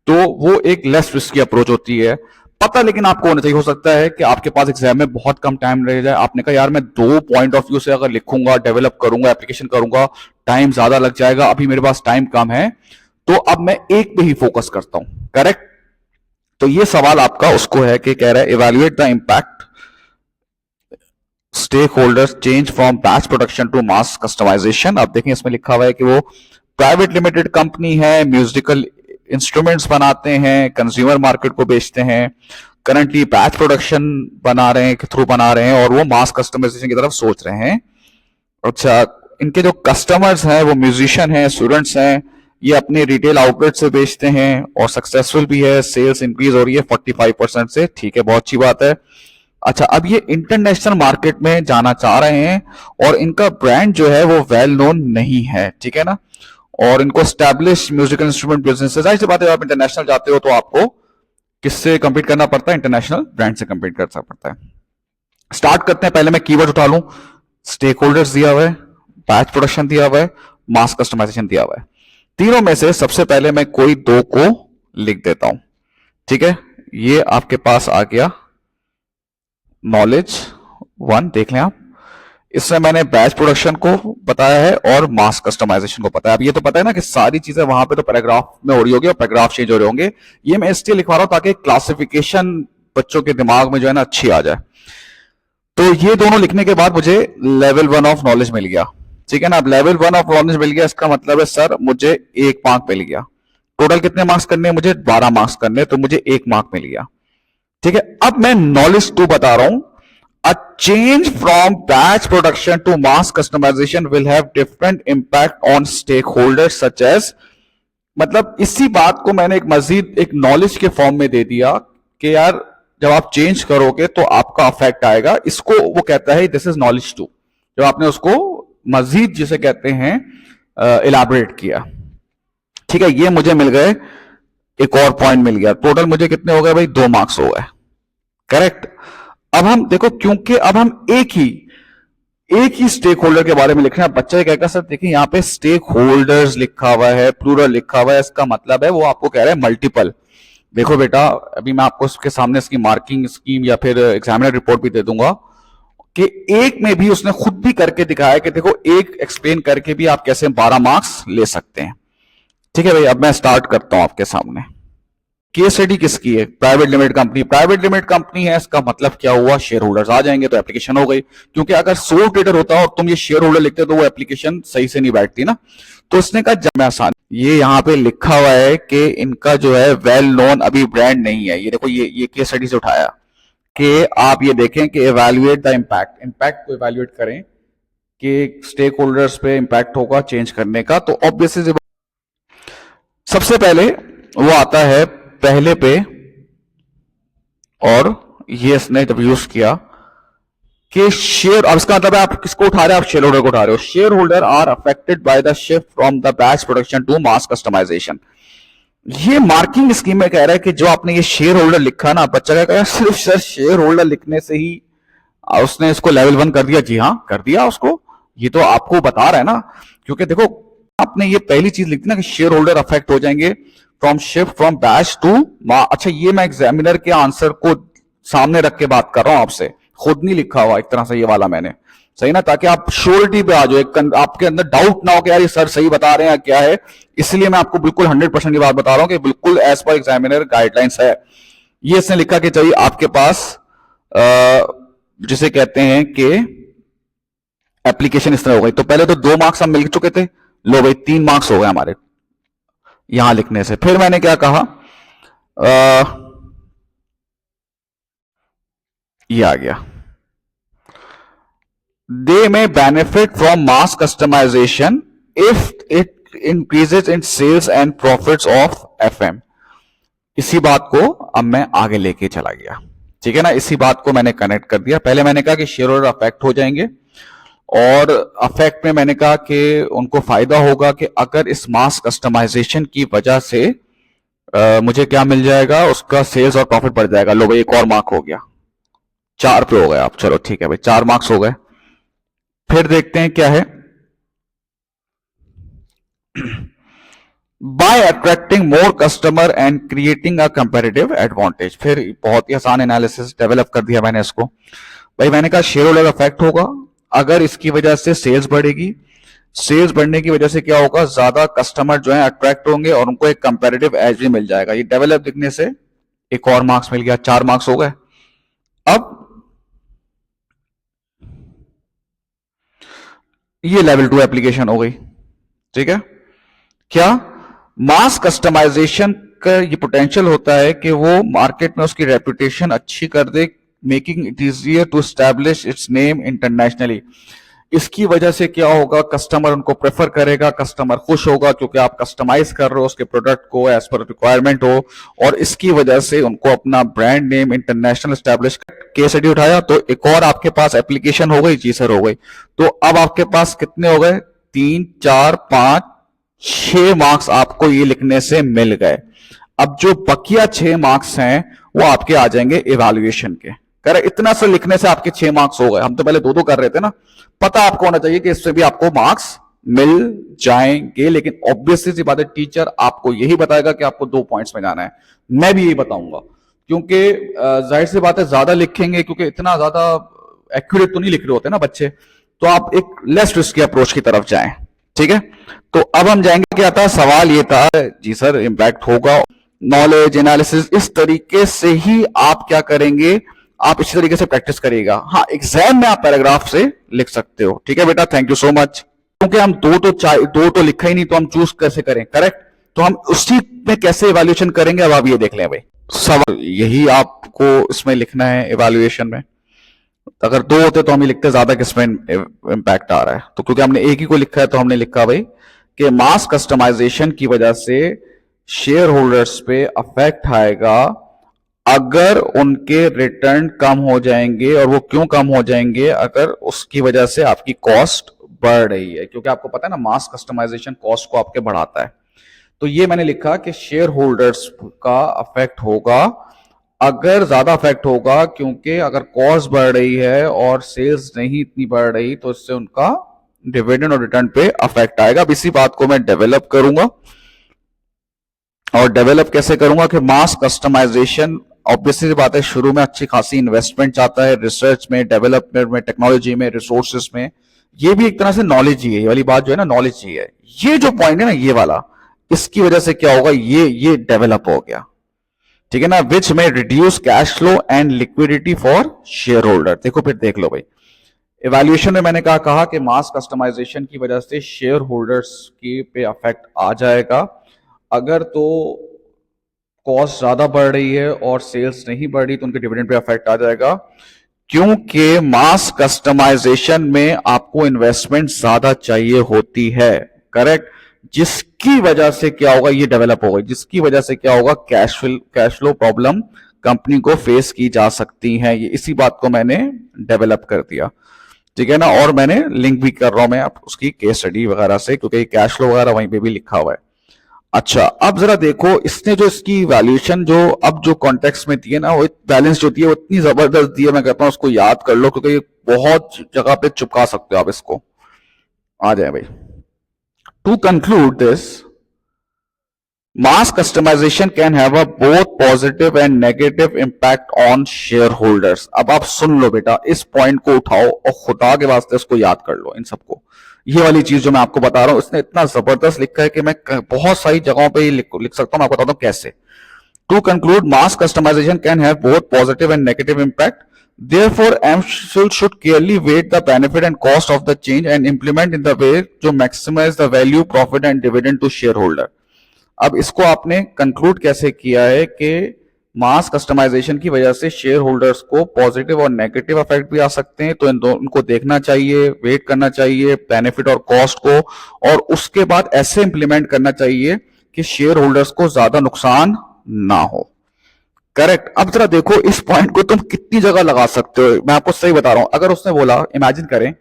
तो वो एक लेस रिस्की अप्रोच होती है। पता लेकिन आपको होना चाहिए, हो सकता है कि आपके पास एग्जाम में बहुत कम टाइम रह जाए, आपने कहा यार मैं 2 पॉइंट ऑफ व्यू से अगर लिखूंगा, डेवलप करूंगा, एप्लीकेशन करूंगा, टाइम ज्यादा लग जाएगा, अभी मेरे पास टाइम कम है, तो अब मैं एक पे ही फोकस करता हूं, करेक्ट। तो ये सवाल आपका उसको है कि कह रहा है evaluate the impact stake holders change from batch production to mass customisation. अब देखें इसमें लिखा हुआ है कि वो प्राइवेट लिमिटेड कंपनी है, म्यूजिकल इंस्ट्रूमेंट्स बनाते हैं, कंज्यूमर मार्केट को बेचते हैं, करंटली बैच प्रोडक्शन बना रहे हैं, के थ्रू बना रहे हैं, और वो मास कस्टमाइजेशन की तरफ सोच रहे हैं। अच्छा, इनके जो कस्टमर्स हैं वो म्यूजिशियन हैं, स्टूडेंट्स हैं, ये अपने रिटेल आउटलेट से बेचते हैं और सक्सेसफुल भी है, सेल्स इंक्रीज हो रही है 45% से, ठीक है, बहुत अच्छी बात है। अच्छा, अब ये इंटरनेशनल मार्केट में जाना चाह रहे हैं और इनका ब्रांड जो है वो वेल नोन नहीं है, ठीक है ना, और इनको एस्टैब्लिश म्यूजिकल इंस्ट्रूमेंट बिजनेस से, जाहिर सी बात है आप इंटरनेशनल जाते हो तो आपको किससे कंपीट करना पड़ता है, इंटरनेशनल ब्रांड से कंपीट करना पड़ता है। स्टार्ट करते हैं, पहले मैं कीवर्ड उठा लूं, स्टेक होल्डर्स दिया हुआ है, बैच प्रोडक्शन दिया हुआ है, मास कस्टमाइजेशन दिया हुआ है। तीनों में से सबसे पहले मैं कोई 2 को लिख देता हूं, ठीक है। ये आपके पास आ गया नॉलेज 1, देख लें आप। इसमें मैंने बैच प्रोडक्शन को बताया है और मास कस्टमाइजेशन को बताया। अब ये तो पता है ना कि सारी चीजें वहां पे तो पैराग्राफ में हो रही होगी और पैराग्राफ चेंज हो रहे होंगे। ये मैं इसलिए लिखवा रहा हूं ताकि क्लासिफिकेशन बच्चों के दिमाग में जो है ना अच्छी आ जाए। तो ये दोनों लिखने के बाद मुझे लेवल 1 ऑफ नॉलेज मिल गया, ठीक है ना। अब लेवल 1 ऑफ नॉलेज मिल गया, इसका मतलब है सर मुझे 1 मार्क मिल गया। टोटल कितने मार्क्स करने हैं मुझे? 12 मार्क्स करने, तो मुझे 1 मार्क मिल गया, ठीक है। अब मैं नॉलेज 2 बता रहा हूं। A change from batch production to mass customization will have different impact on stakeholders such as, मतलब इसी बात को मैंने एक मजीद एक नॉलेज के फॉर्म में दे दिया कि यार जब आप चेंज करोगे तो आपका अफेक्ट आएगा, इसको वो कहता है दिस इज नॉलेज टू, जब आपने उसको मजीद जिसे कहते हैं इलाबरेट किया। ठीक है, ये मुझे मिल गए, एक और पॉइंट मिल गया, टोटल मुझे कितने हो गए भाई, 2 मार्क्स हो गए, करेक्ट। अब हम देखो, क्योंकि अब हम एक ही स्टेक होल्डर के बारे में लिख रहे हैं, बच्चा क्या सर देखिए यहाँ पे स्टेक होल्डर्स लिखा हुआ है, प्लूरल लिखा हुआ है, इसका मतलब है वो आपको कह रहा है मल्टीपल। देखो बेटा, अभी मैं आपको उसके सामने इसकी मार्किंग स्कीम या फिर एग्जामिनर रिपोर्ट भी दे दूंगा कि एक में भी उसने खुद भी करके दिखाया कि देखो एक एक्सप्लेन करके भी आप कैसे 12 मार्क्स ले सकते हैं। ठीक है भाई, अब मैं स्टार्ट करता हूं आपके सामने। केस स्टडी किसकी है, private limited company, private limited company है, इसका मतलब क्या हुआ, शेयर होल्डर्स आ जाएंगे तो एप्लीकेशन हो गई, क्योंकि अगर सोल ट्रेडर होता और तुम ये शेयर होल्डर लिखते तो वो एप्लीकेशन सही से नहीं बैठती ना। तो उसने कहा जब मैं आसान, ये यहाँ पे लिखा हुआ है कि इनका जो है वेल नोन अभी ब्रांड नहीं है, ये देखो ये केस स्टडी से उठाया कि आप ये देखें कि एवेल्युएट द इम्पैक्ट, इम्पैक्ट को एवेल्युएट करें कि स्टेक होल्डर्स पे इम्पैक्ट होगा चेंज करने का। तो ऑब्वियसली सबसे पहले वो आता है पहले पे, और ये इसने जब यूज किया कि शेयर, अब इसका मतलब है आप किसको उठा रहे हो, आप शेयर होल्डर को उठा रहे हो। Share holder are affected by the shift from the batch production to mass customisation. ये मार्किंग स्कीम में कह रहा है कि जो आपने ये शेयर होल्डर लिखा ना, बच्चा क्या कहा, सिर्फ सर शेयर होल्डर लिखने से ही उसने इसको लेवल 1 कर दिया। जी हाँ, कर दिया उसको, ये तो आपको बता रहा है ना, क्योंकि देखो आपने ये पहली चीज लिखी ना कि शेयर होल्डर अफेक्ट हो जाएंगे from shift from batch to. अच्छा, ये मैं एग्जामिनर के आंसर को सामने रख के बात कर रहा हूं आपसे, खुद नहीं लिखा हुआ एक तरह से ये वाला मैंने, सही ना, ताकि आप श्योरिटी पे आ जाओ, आपके अंदर डाउट ना हो कि यार ये सर सही बता रहे हैं क्या है। इसलिए मैं आपको बिल्कुल 100% की बात बता रहा हूं कि बिल्कुल एज पर एग्जामिनर गाइडलाइंस है। ये इसने लिखा कि चाहिए आपके पास जिसे कहते हैं कि एप्लीकेशन इस तरह हो गई। तो पहले तो 2 मार्क्स हम मिल चुके थे, लो भाई 3 मार्क्स हो गए हमारे यहां लिखने से। फिर मैंने क्या कहा, ये आ गया, they may benefit from mass customisation if it increases in sales and profits of FM. इसी बात को अब मैं आगे लेके चला गया, ठीक है ना, इसी बात को मैंने कनेक्ट कर दिया। पहले मैंने कहा कि शेयर होल्डर अफेक्ट हो जाएंगे, और अफेक्ट में मैंने कहा कि उनको फायदा होगा कि अगर इस मास कस्टमाइजेशन की वजह से मुझे क्या मिल जाएगा, उसका सेल्स और प्रॉफिट बढ़ जाएगा। लो भाई एक और मार्क हो गया, 4 पे हो गए आप, चलो ठीक है भाई 4 मार्क्स हो गए। फिर देखते हैं क्या है, by attracting more customer and creating a comparative advantage. फिर बहुत ही आसान एनालिसिस डेवलप कर दिया मैंने इसको। भाई मैंने कहा शेयर होल्डर अफेक्ट होगा अगर इसकी वजह से सेल्स बढ़ेगी, सेल्स बढ़ने की वजह से क्या होगा, ज्यादा कस्टमर जो है अट्रैक्ट होंगे और उनको एक कंपैरेटिव एज भी मिल जाएगा। ये डेवलप दिखने से एक और मार्क्स मिल गया, 4 मार्क्स हो गए। अब ये लेवल 2 एप्लीकेशन हो गई, ठीक है। क्या मास कस्टमाइजेशन का ये पोटेंशियल होता है कि वो मार्केट में उसकी रेपुटेशन अच्छी कर दे, making it easier to establish its name internationally. इसकी वजह से क्या होगा, कस्टमर उनको प्रेफर करेगा, कस्टमर खुश होगा क्योंकि आप कस्टमाइज कर रहे हो उसके प्रोडक्ट को एज पर रिक्वायरमेंट हो, और इसकी वजह से उनको अपना brand name international establish. Case study उठाया तो एक और आपके पास एप्लीकेशन हो गई, जी सर हो गई। तो अब आपके पास कितने हो गए, 3 4 5 6 मार्क्स आपको ये लिखने से मिल गए। अब जो बकिया 6 मार्क्स हैं वो आपके आ जाएंगे इवैल्यूएशन के। कह रहे इतना से लिखने से आपके 6 मार्क्स हो गए, हम तो पहले 2-2 कर रहे थे ना। पता आपको होना चाहिए कि इससे भी आपको मार्क्स मिल जाएंगे, लेकिन ऑब्वियसली सी बात है टीचर आपको यही बताएगा कि आपको 2 पॉइंट्स में जाना है, मैं भी यही बताऊंगा, क्योंकि जाहिर सी बात है ज्यादा लिखेंगे, क्योंकि इतना ज्यादा एक्यूरेट तो नहीं लिख रहे होते ना बच्चे, तो आप एक लेस रिस्की अप्रोच की तरफ जाएं, ठीक है। तो अब हम जाएंगे, क्या था सवाल, ये था जी सर इम्पैक्ट होगा, नॉलेज एनालिसिस, इस तरीके से ही आप क्या करेंगे, आप इसी तरीके से प्रैक्टिस करिएगा। हाँ, एग्जाम में आप पैराग्राफ से लिख सकते हो, ठीक है बेटा, थैंक यू सो मच। क्योंकि हम दो तो लिखा ही नहीं, तो हम चूज कैसे करें, करेक्ट, तो हम उसी में कैसे इवैल्यूएशन करेंगे, अब आप ये देख लें भाई। सवाल यही आपको इसमें लिखना है इवैल्यूएशन में, तो अगर दो होते तो हम ये लिखते ज्यादा किसमें इम्पैक्ट आ रहा है, तो क्योंकि हमने एक ही को लिखा है तो हमने लिखा भाई कि मास कस्टमाइजेशन की वजह से शेयर होल्डर्स पे अफेक्ट आएगा अगर उनके रिटर्न कम हो जाएंगे। और वो क्यों कम हो जाएंगे? अगर उसकी वजह से आपकी कॉस्ट बढ़ रही है, क्योंकि आपको पता है ना मास कस्टमाइजेशन कॉस्ट को आपके बढ़ाता है। तो ये मैंने लिखा कि शेयर होल्डर्स का अफेक्ट होगा, अगर ज्यादा अफेक्ट होगा, क्योंकि अगर कॉस्ट बढ़ रही है और सेल्स नहीं इतनी बढ़ रही तो इससे उनका डिविडेंड और रिटर्न पे अफेक्ट आएगा। अब इसी बात को मैं डेवलप करूंगा, और डेवलप कैसे करूंगा कि मास कस्टमाइजेशन ऑब्वियसली बात है शुरू में अच्छी खासी इन्वेस्टमेंट चाहता है, रिसर्च में, डेवलपमेंट में, टेक्नोलॉजी में, रिसोर्सेज में। ये भी एक तरह से नॉलेज ही है, ये वाली बात जो है ना नॉलेज ही है। ये जो पॉइंट है ना ये वाला, इसकी वजह से क्या होगा, ये डेवलप हो गया, ठीक है ना, विच में reduce cash flow and liquidity for share holder. देखो फिर देख लो भाई, इवैल्यूएशन में मैंने कहा कि मास कस्टमाइजेशन की वजह से शेयर होल्डर्स की पे अफेक्ट आ जाएगा अगर तो कॉस्ट ज्यादा बढ़ रही है और सेल्स नहीं बढ़ रही तो उनके डिविडेंड पे अफेक्ट आ जाएगा, क्योंकि मास कस्टमाइजेशन में आपको इन्वेस्टमेंट ज्यादा चाहिए होती है, करेक्ट, जिसकी वजह से क्या होगा, ये डेवलप होगा, जिसकी वजह से क्या होगा, कैश फ्लो प्रॉब्लम कंपनी को फेस की जा सकती है। ये इसी बात को मैंने डेवलप कर दिया, ठीक है ना, और मैंने लिंक भी कर रहा हूं मैं आप उसकी केस स्टडी वगैरह से, क्योंकि कैश फ्लो वगैरह वहीं पे भी लिखा हुआ है। अच्छा, अब जरा देखो इसने जो इसकी वैल्यूएशन जो अब जो कॉन्टेक्स्ट में दी है ना, वो बैलेंस जो दी है वो इतनी जबरदस्त दी है, मैं कहता हूं उसको याद कर लो, क्योंकि बहुत जगह पे चुपका सकते हो आप इसको। आ जाए भाई, to conclude this, mass customization can have a both positive and negative impact on shareholders। अब आप सुन लो बेटा, इस पॉइंट को उठाओ और खुदा के वास्ते इसको याद कर लो इन सबको। ये वाली चीज जो मैं आपको बता रहा हूं इसने इतना जबरदस्त लिखा है कि मैं बहुत सारी जगहों पे लिख सकता हूं, मैं आपको बताता हूं कैसे। To conclude, mass customisation can have both positive and negative impact, therefore AMCIL should clearly weight the benefit and cost of the change and implement in the way to maximize the value, profit and dividend to shareholder। अब इसको आपने conclude कैसे किया है कि मास customization की वजह से शेयर होल्डर्स को पॉजिटिव और नेगेटिव इफेक्ट भी आ सकते हैं, तो इनको देखना चाहिए, वेट करना चाहिए बेनिफिट और कॉस्ट को, और उसके बाद ऐसे इंप्लीमेंट करना चाहिए कि शेयर होल्डर्स को ज्यादा नुकसान ना हो, करेक्ट। अब जरा देखो इस पॉइंट को तुम कितनी जगह लगा सकते हो, मैं आपको सही बता रहा हूं। अगर उसने बोला, इमेजिन करें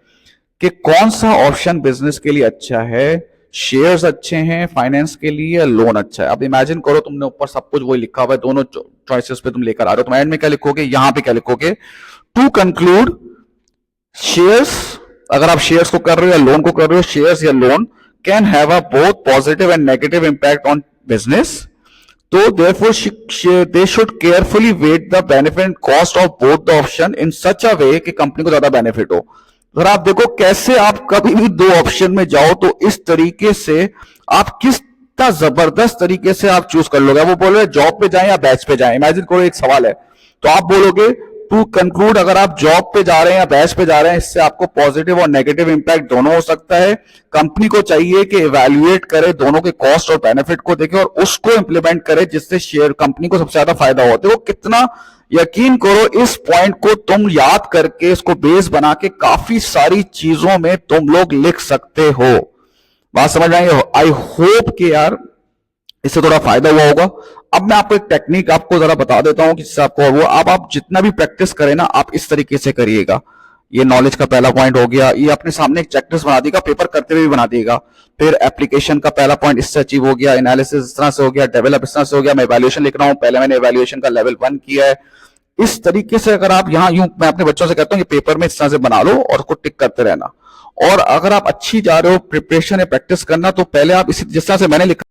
कि कौन सा ऑप्शन बिजनेस के लिए अच्छा है, शेयर्स अच्छे हैं फाइनेंस के लिए या लोन अच्छा है। अब इमेजिन करो तुमने ऊपर सब कुछ वही लिखा हुआ है, दोनों चॉइसेस पे तुम लेकर आ रहे हो, तुम एंड में क्या लिखोगे, यहां पे क्या लिखोगे, टू कंक्लूड शेयर्स, अगर आप शेयर्स को कर रहे हो या लोन को कर रहे हो, शेयर्स या loan can have a both positive and negative impact on business, तो therefore they should carefully weight the benefit and cost of both the option in such a way कि कंपनी को ज्यादा benefit हो। अगर आप देखो कैसे आप कभी भी दो ऑप्शन में जाओ तो इस तरीके से आप कितना जबरदस्त तरीके से आप चूज कर लोगे। वो बोल रहे जॉब पे जाएं या बैच पे जाएं, इमेजिन करो एक सवाल है, तो आप बोलोगे टू कंक्लूड अगर आप जॉब पे जा रहे हैं या बैच पे जा रहे हैं, इससे आपको पॉजिटिव और नेगेटिव इंपैक्ट दोनों हो सकता है। कंपनी को चाहिए कि इवैल्यूएट करे, दोनों के कॉस्ट और बेनिफिट को देखे और उसको इंप्लीमेंट करे जिससे शेयर कंपनी को सबसे ज्यादा फायदा हो। देखो कितना, यकीन करो इस पॉइंट को तुम याद करके इसको बेस बना के काफी सारी चीजों में तुम लोग लिख सकते हो। बात समझ में आई? आई होप कि यार इससे थोड़ा फायदा हुआ होगा। अब मैं आपको एक टेक्निक आपको जरा बता देता हूं कि जिससे आपको वो, अब आप जितना भी प्रैक्टिस करें ना आप इस तरीके से करिएगा। ये नॉलेज का पहला पॉइंट हो गया, ये अपने सामने एक चेकलिस्ट बना देगा, पेपर करते हुए भी बना देगा। फिर एप्लीकेशन का पहला पॉइंट इससे अचीव हो गया, एनालिसिस इस तरह से हो गया, डेवलप इस तरह से हो गया, मैं इवैल्यूएशन लिख रहा हूं, पहले मैंने इवैल्यूएशन का लेवल 1 किया है। इस तरीके से अगर आप यहाँ यूं, मैं अपने बच्चों से कहता हूं कि पेपर में इस तरह से बना लो और उसको टिक करते रहना। और अगर आप अच्छी जा रहे हो प्रिपरेशन या प्रैक्टिस करना, तो पहले आप इसी जिस तरह से मैंने लिखा